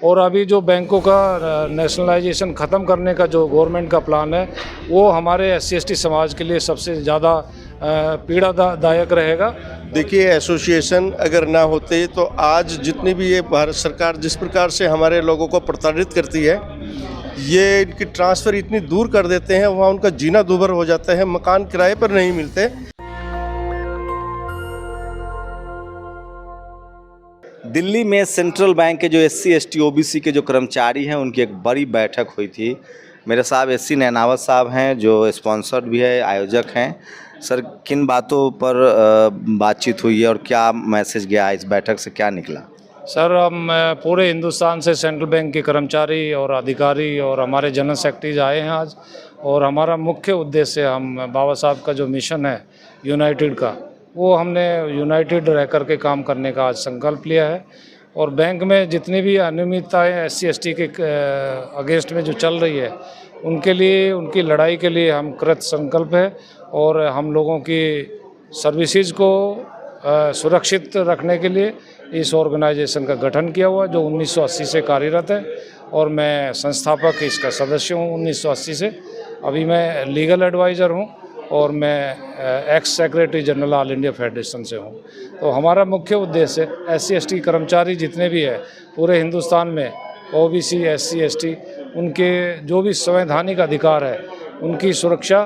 और अभी जो बैंकों का नेशनलाइजेशन ख़त्म करने का जो गवर्नमेंट का प्लान है वो हमारे SC/ST समाज के लिए सबसे ज़्यादा पीड़ादायक रहेगा। देखिए, एसोसिएशन अगर ना होते तो आज जितनी भी ये भारत सरकार जिस प्रकार से हमारे लोगों को प्रताड़ित करती है, ये इनकी ट्रांसफ़र इतनी दूर कर देते हैं, वहाँ उनका जीना दूभर हो जाता है, मकान किराए पर नहीं मिलते। दिल्ली में सेंट्रल बैंक के जो SC/ST OBC के जो कर्मचारी हैं उनकी एक बड़ी बैठक हुई थी। मेरे साहब SC नैनावत साहब हैं जो स्पॉन्सर्ड भी है, आयोजक हैं। सर, किन बातों पर बातचीत हुई है और क्या मैसेज गया, इस बैठक से क्या निकला? सर, हम पूरे हिंदुस्तान से सेंट्रल बैंक के कर्मचारी और अधिकारी और हमारे जनरल सेक्रेटरीज आए हैं आज, और हमारा मुख्य उद्देश्य हम बाबा साहब का जो मिशन है यूनाइटेड का, वो हमने यूनाइटेड रह कर के काम करने का आज संकल्प लिया है। और बैंक में जितनी भी अनियमितताएँ SC/ST के अगेंस्ट में जो चल रही है उनके लिए, उनकी लड़ाई के लिए हम कृत संकल्प है, और हम लोगों की सर्विसेज को सुरक्षित रखने के लिए इस ऑर्गेनाइजेशन का गठन किया हुआ जो 1980 से कार्यरत है, और मैं संस्थापक इसका सदस्य हूँ 1980 से। अभी मैं लीगल एडवाइज़र हूँ और मैं x secretary general all India federation से हूँ। तो हमारा मुख्य उद्देश्य SC/ST कर्मचारी जितने भी है पूरे हिंदुस्तान में, OBC SC/ST, उनके जो भी संवैधानिक अधिकार है उनकी सुरक्षा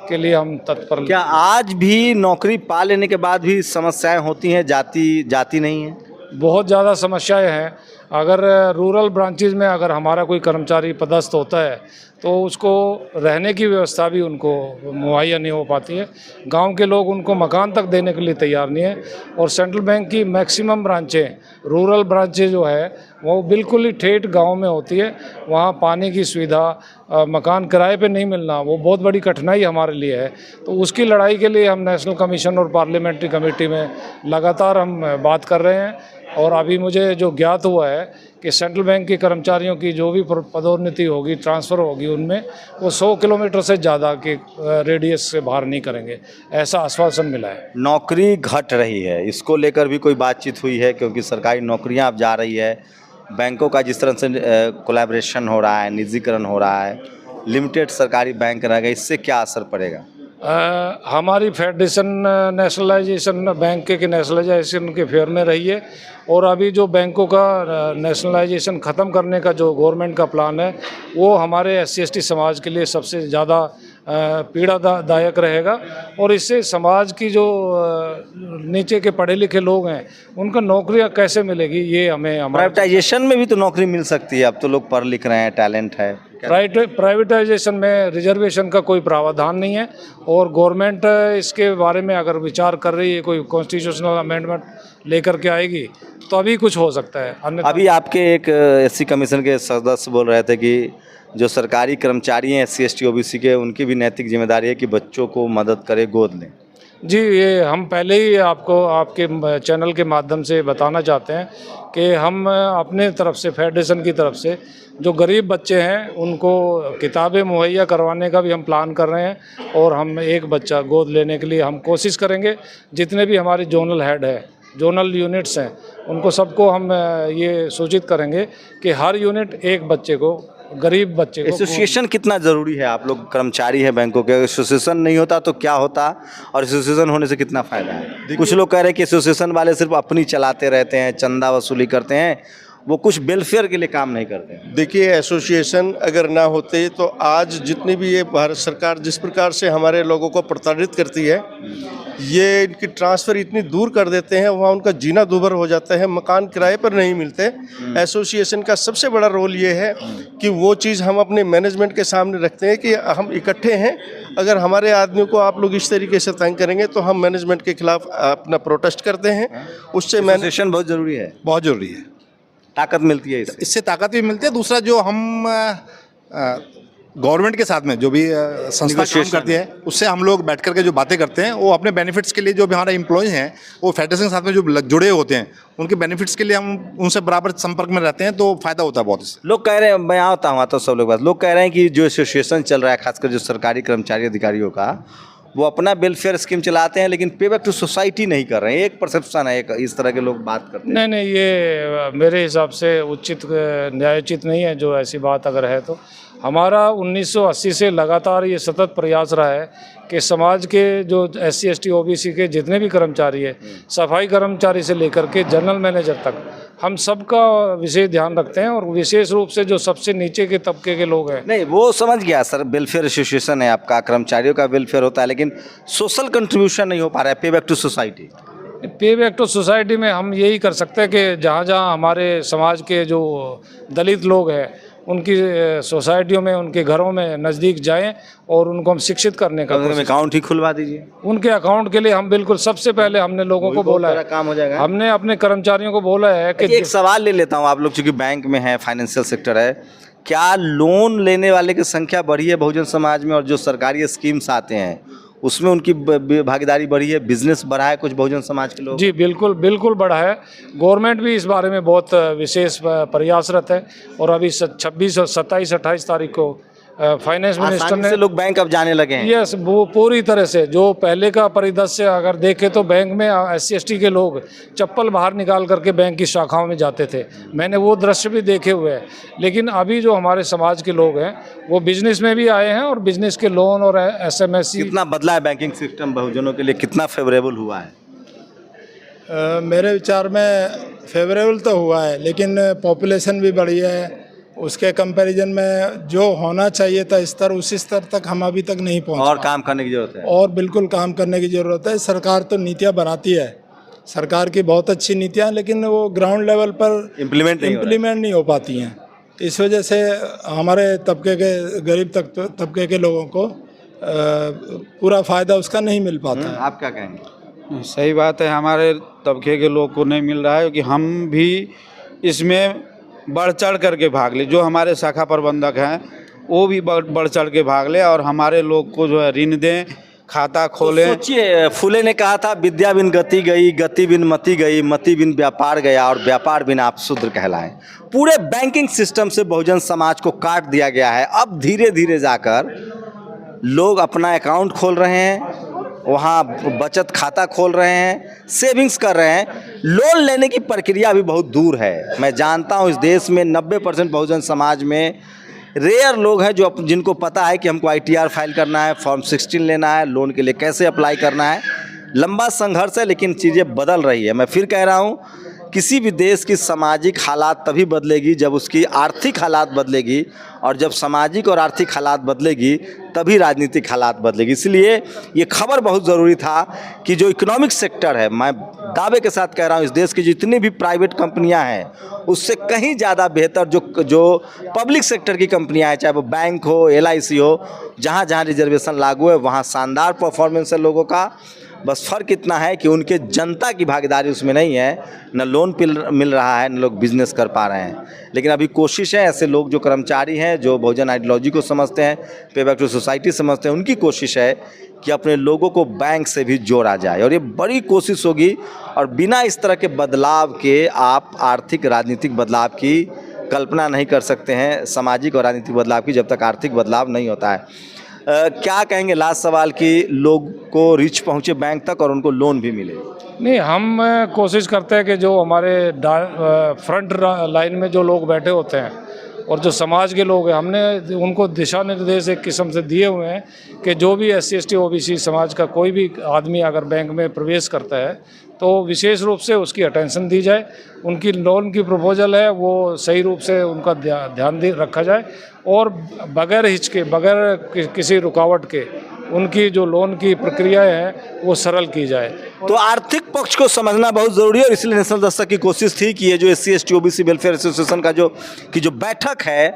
के लिए हम तत्पर। क्या आज भी नौकरी पा लेने के बाद भी समस्याएं होती हैं, जाती नहीं है? बहुत ज़्यादा समस्याएं हैं। अगर रूरल ब्रांचेज में अगर हमारा कोई कर्मचारी पदस्थ होता है तो उसको रहने की व्यवस्था भी उनको मुहैया नहीं हो पाती है। गांव के लोग उनको मकान तक देने के लिए तैयार नहीं है। और सेंट्रल बैंक की मैक्सिमम ब्रांचें, रूरल ब्रांचें जो है वो बिल्कुल ही ठेठ गांव में होती है। वहाँ पानी की सुविधा, मकान किराए पे नहीं मिलना, वो बहुत बड़ी कठिनाई हमारे लिए है। तो उसकी लड़ाई के लिए हम नेशनल कमीशन और पार्लियामेंट्री कमेटी में लगातार हम बात कर रहे हैं। और अभी मुझे जो ज्ञात हुआ है कि सेंट्रल बैंक के कर्मचारियों की जो भी पदोन्नति होगी, ट्रांसफ़र होगी, उनमें वो 100 किलोमीटर से ज़्यादा के रेडियस से बाहर नहीं करेंगे, ऐसा आश्वासन मिला है। नौकरी घट रही है, इसको लेकर भी कोई बातचीत हुई है? क्योंकि सरकारी नौकरियां अब जा रही है, बैंकों का जिस तरह से कोलैबोरेशन हो रहा है, निजीकरण हो रहा है, लिमिटेड सरकारी बैंक रहेगा, इससे क्या असर पड़ेगा? हमारी फेडरेशन नेशनलाइजेशन, बैंक के नेशनलाइजेशन के फेवर में रही है। और अभी जो बैंकों का नेशनलाइजेशन ख़त्म करने का जो गवर्नमेंट का प्लान है वो हमारे SC/ST समाज के लिए सबसे ज़्यादा पीड़ादायक रहेगा। और इससे समाज की जो नीचे के पढ़े लिखे लोग हैं उनको नौकरियां कैसे मिलेगी, ये हमें प्राइवेटाइजेशन में भी तो नौकरी मिल सकती है। अब तो लोग पढ़ लिख रहे हैं, टैलेंट है। प्राइवेटाइजेशन में रिजर्वेशन का कोई प्रावधान नहीं है, और गवर्नमेंट इसके बारे में अगर विचार कर रही है, कोई कॉन्स्टिट्यूशनल अमेंडमेंट लेकर के आएगी तो अभी कुछ हो सकता है। अभी आपके एक SC कमीशन के सदस्य बोल रहे थे कि जो सरकारी कर्मचारी हैं SC/ST OBC के, उनकी भी नैतिक जिम्मेदारी है कि बच्चों को मदद करे, गोद लें। जी, ये हम पहले ही आपको आपके चैनल के माध्यम से बताना चाहते हैं कि हम अपने तरफ से, फेडरेशन की तरफ से, जो गरीब बच्चे हैं उनको किताबें मुहैया करवाने का भी हम प्लान कर रहे हैं। और हम एक बच्चा गोद लेने के लिए हम कोशिश करेंगे। जितने भी हमारे जोनल हेड है, जोनल यूनिट्स हैं, उनको सबको हम ये सूचित करेंगे कि हर यूनिट एक बच्चे को, गरीब बच्चे को। एसोसिएशन कितना ज़रूरी है? आप लोग कर्मचारी हैं बैंकों के, एसोसिएशन नहीं होता तो क्या होता, और एसोसिएशन होने से कितना फ़ायदा है? कुछ लोग कह रहे हैं कि एसोसिएशन वाले सिर्फ अपनी चलाते रहते हैं, चंदा वसूली करते हैं, वो कुछ वेलफेयर के लिए काम नहीं करते हैं। देखिए, एसोसिएशन अगर ना होते तो आज जितनी भी ये भारत सरकार जिस प्रकार से हमारे लोगों को प्रताड़ित करती है, ये इनकी ट्रांसफ़र इतनी दूर कर देते हैं, वहाँ उनका जीना दूभर हो जाता है, मकान किराए पर नहीं मिलते। एसोसिएशन का सबसे बड़ा रोल ये है कि वो चीज़ हम अपने मैनेजमेंट के सामने रखते हैं कि हम इकट्ठे हैं, अगर हमारे आदमियों को आप लोग इस तरीके से तंग करेंगे तो हम मैनेजमेंट के खिलाफ अपना प्रोटेस्ट करते हैं। उससे एसोसिएशन बहुत ज़रूरी है, बहुत ज़रूरी है। ताकत मिलती है इससे ताकत भी मिलती है। दूसरा, जो हम गवर्नमेंट के साथ में जो भी संस्था काम करती है, उससे हम लोग बैठ करके जो बातें करते हैं, वो अपने बेनिफिट्स के लिए, जो भी हमारे एम्प्लॉय हैं वो फेडरेशन के साथ में जो जुड़े होते हैं, उनके बेनिफिट्स के लिए हम उनसे बराबर संपर्क में रहते हैं, तो फ़ायदा होता है बहुत इससे। लोग कह रहे हैं, मैं आता हूँ तो सब लोग बात, लोग कह रहे हैं कि जो एसोसिएशन चल रहा है, खासकर जो सरकारी कर्मचारी अधिकारियों का, वो अपना वेलफेयर स्कीम चलाते हैं लेकिन पे बैक टू सोसाइटी नहीं कर रहे हैं। एक परसेप्शन है, एक इस तरह के लोग बात करते हैं। नहीं नहीं, ये मेरे हिसाब से उचित न्यायोचित नहीं है जो ऐसी बात अगर है तो। हमारा 1980 से लगातार ये सतत प्रयास रहा है कि समाज के जो SC ST OBC के जितने भी कर्मचारी है, सफाई कर्मचारी से लेकर के जनरल मैनेजर तक, हम सबका विशेष ध्यान रखते हैं। और विशेष रूप से जो सबसे नीचे के तबके के लोग हैं, नहीं वो समझ गया सर, वेलफेयर एसोसिएशन है आपका, कर्मचारियों का वेलफेयर होता है, लेकिन सोशल कंट्रीब्यूशन नहीं हो पा रहा है, पे बैक टू सोसाइटी। पे बैक टू सोसाइटी में हम यही कर सकते हैं कि जहाँ जहाँ हमारे समाज के जो दलित लोग हैं उनकी सोसाइटियों में, उनके घरों में नज़दीक जाएं और उनको हम शिक्षित करने का अकाउंट ही खुलवा दीजिए। उनके अकाउंट के लिए हम बिल्कुल सबसे पहले हमने लोगों को बोला है, काम हो जाएगा। हमने अपने कर्मचारियों को बोला है कि एक सवाल ले लेता हूँ, आप लोग चूंकि बैंक में है, फाइनेंशियल सेक्टर है, क्या लोन लेने वाले की संख्या बढ़ी है बहुजन समाज में? और जो सरकारी स्कीम्स आते हैं उसमें उनकी भागीदारी बढ़ी है, बिजनेस बढ़ा है कुछ बहुजन समाज के लोग? जी बिल्कुल बिल्कुल बढ़ा है। गवर्नमेंट भी इस बारे में बहुत विशेष प्रयासरत है। और अभी 26 और 27 28 तारीख को फाइनेंस मिनिस्टर ने, लोग बैंक अब जाने लगे हैं। यस, वो पूरी तरह से जो पहले का परिदृश्य अगर देखें तो बैंक में SC ST के लोग चप्पल बाहर निकाल करके बैंक की शाखाओं में जाते थे। मैंने वो दृश्य भी देखे हुए हैं। लेकिन अभी जो हमारे समाज के लोग हैं वो बिजनेस में भी आए हैं और बिजनेस के लोन और SMSC। कितना बदला है बैंकिंग सिस्टम बहुजनों के लिए, कितना फेवरेबल हुआ है? मेरे विचार में फेवरेबल तो हुआ है, लेकिन पॉपुलेशन भी बढ़ी है। उसके कंपैरिजन में जो होना चाहिए था स्तर, उसी स्तर तक हम अभी तक नहीं पहुंचे। और काम करने की जरूरत है। और बिल्कुल काम करने की ज़रूरत है। सरकार तो नीतियां बनाती है, सरकार की बहुत अच्छी नीतियां, लेकिन वो ग्राउंड लेवल पर इम्प्लीमेंट नहीं हो पाती हैं। इस वजह से हमारे तबके के गरीब तबके के लोगों को पूरा फ़ायदा उसका नहीं मिल पाता है। आप क्या कहेंगे? सही बात है, हमारे तबके के लोग को नहीं मिल रहा है कि हम भी इसमें बढ़ चढ़ करके भाग ले। जो हमारे शाखा प्रबंधक हैं वो भी बढ़ चढ़ के भाग ले और हमारे लोग को जो है ऋण दें, खाता खोलें। तो सोचिए, फूले ने कहा था विद्या बिन गति गई, गति बिन मति गई, मति बिन व्यापार गया और व्यापार बिन आप शूद्र कहलाएं। पूरे बैंकिंग सिस्टम से बहुजन समाज को काट दिया गया है। अब धीरे धीरे जाकर लोग अपना अकाउंट खोल रहे हैं, वहाँ बचत खाता खोल रहे हैं, सेविंग्स कर रहे हैं। लोन लेने की प्रक्रिया अभी बहुत दूर है। मैं जानता हूँ इस देश में 90% बहुजन समाज में रेयर लोग हैं जो जिनको पता है कि हमको ITR फाइल करना है, फॉर्म 16 लेना है, लोन के लिए कैसे अप्लाई करना है। लंबा संघर्ष है, लेकिन चीज़ें बदल रही है। मैं फिर कह रहा हूँ, किसी भी देश की सामाजिक हालात तभी बदलेगी जब उसकी आर्थिक हालात बदलेगी, और जब सामाजिक और आर्थिक हालात बदलेगी तभी राजनीतिक हालात बदलेगी। इसलिए ये खबर बहुत ज़रूरी था कि जो इकोनॉमिक सेक्टर है, मैं दावे के साथ कह रहा हूँ, इस देश की जितनी भी प्राइवेट कंपनियां हैं उससे कहीं ज़्यादा बेहतर जो पब्लिक सेक्टर की कंपनियां हैं, चाहे वो बैंक हो, LIC हो, जहाँ जहाँ रिजर्वेशन लागू है वहाँ शानदार परफॉर्मेंस है लोगों का। बस फ़र्क इतना है कि उनके जनता की भागीदारी उसमें नहीं है, न लोन मिल रहा है, न लोग बिजनेस कर पा रहे हैं। लेकिन अभी कोशिश है, ऐसे लोग जो कर्मचारी हैं, जो बहुजन आइडियोलॉजी को समझते हैं, पे बैक टू सोसाइटी समझते हैं, उनकी कोशिश है कि अपने लोगों को बैंक से भी जोड़ा जाए। और ये बड़ी कोशिश होगी। और बिना इस तरह के बदलाव के आप आर्थिक राजनीतिक बदलाव की कल्पना नहीं कर सकते हैं, सामाजिक और राजनीतिक बदलाव की, जब तक आर्थिक बदलाव नहीं होता है। क्या कहेंगे लास्ट सवाल कि लोग को रीच पहुँचे बैंक तक और उनको लोन भी मिले? नहीं, हम कोशिश करते हैं कि जो हमारे फ्रंट लाइन में जो लोग बैठे होते हैं और जो समाज के लोग हैं, हमने उनको दिशा निर्देश एक किस्म से दिए हुए हैं कि जो भी SC ST OBC समाज का कोई भी आदमी अगर बैंक में प्रवेश करता है तो विशेष रूप से उसकी अटेंशन दी जाए। उनकी लोन की प्रपोजल है वो सही रूप से उनका ध्यान रखा जाए और बगैर हिचके, बगैर किसी रुकावट के उनकी जो लोन की प्रक्रियाएं हैं वो सरल की जाए। तो आर्थिक पक्ष को समझना बहुत ज़रूरी है। और इसलिए नेशनल दस्तक की कोशिश थी कि ये जो SC ST OBC welfare association का जो बैठक है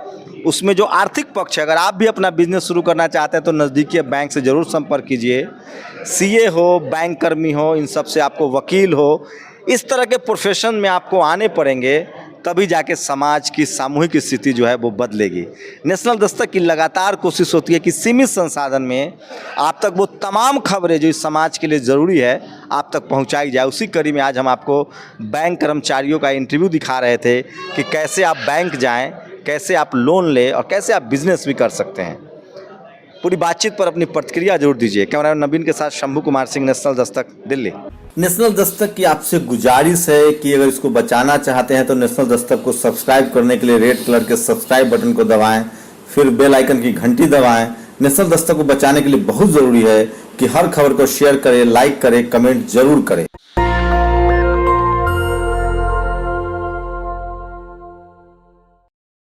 उसमें जो आर्थिक पक्ष है, अगर आप भी अपना बिजनेस शुरू करना चाहते हैं तो नज़दीकी बैंक से ज़रूर संपर्क कीजिए। CA हो, बैंक कर्मी हो, इन सब से आपको वकील हो, इस तरह के प्रोफेशन में आपको आने पड़ेंगे, तभी जाके समाज की सामूहिक स्थिति जो है वो बदलेगी। नेशनल दस्तक की लगातार कोशिश होती है कि सीमित संसाधन में आप तक वो तमाम खबरें जो इस समाज के लिए ज़रूरी है आप तक पहुंचाई जाए। उसी कड़ी में आज हम आपको बैंक कर्मचारियों का इंटरव्यू दिखा रहे थे कि कैसे आप बैंक जाएं, कैसे आप लोन लें और कैसे आप बिजनेस भी कर सकते हैं। पूरी बातचीत पर अपनी प्रतिक्रिया जरूर दीजिए। कैमरामैन नवीन के साथ शंभू कुमार सिंह, नेशनल दस्तक, दिल्ली। नेशनल दस्तक की आपसे गुजारिश है कि अगर इसको बचाना चाहते हैं तो नेशनल दस्तक को सब्सक्राइब करने के लिए रेड कलर के सब्सक्राइब बटन को दबाएं, फिर बेल आइकन की घंटी दबाएं। नेशनल दस्तक को बचाने के लिए बहुत जरूरी है कि हर खबर को शेयर करें, लाइक करें, कमेंट जरूर करें।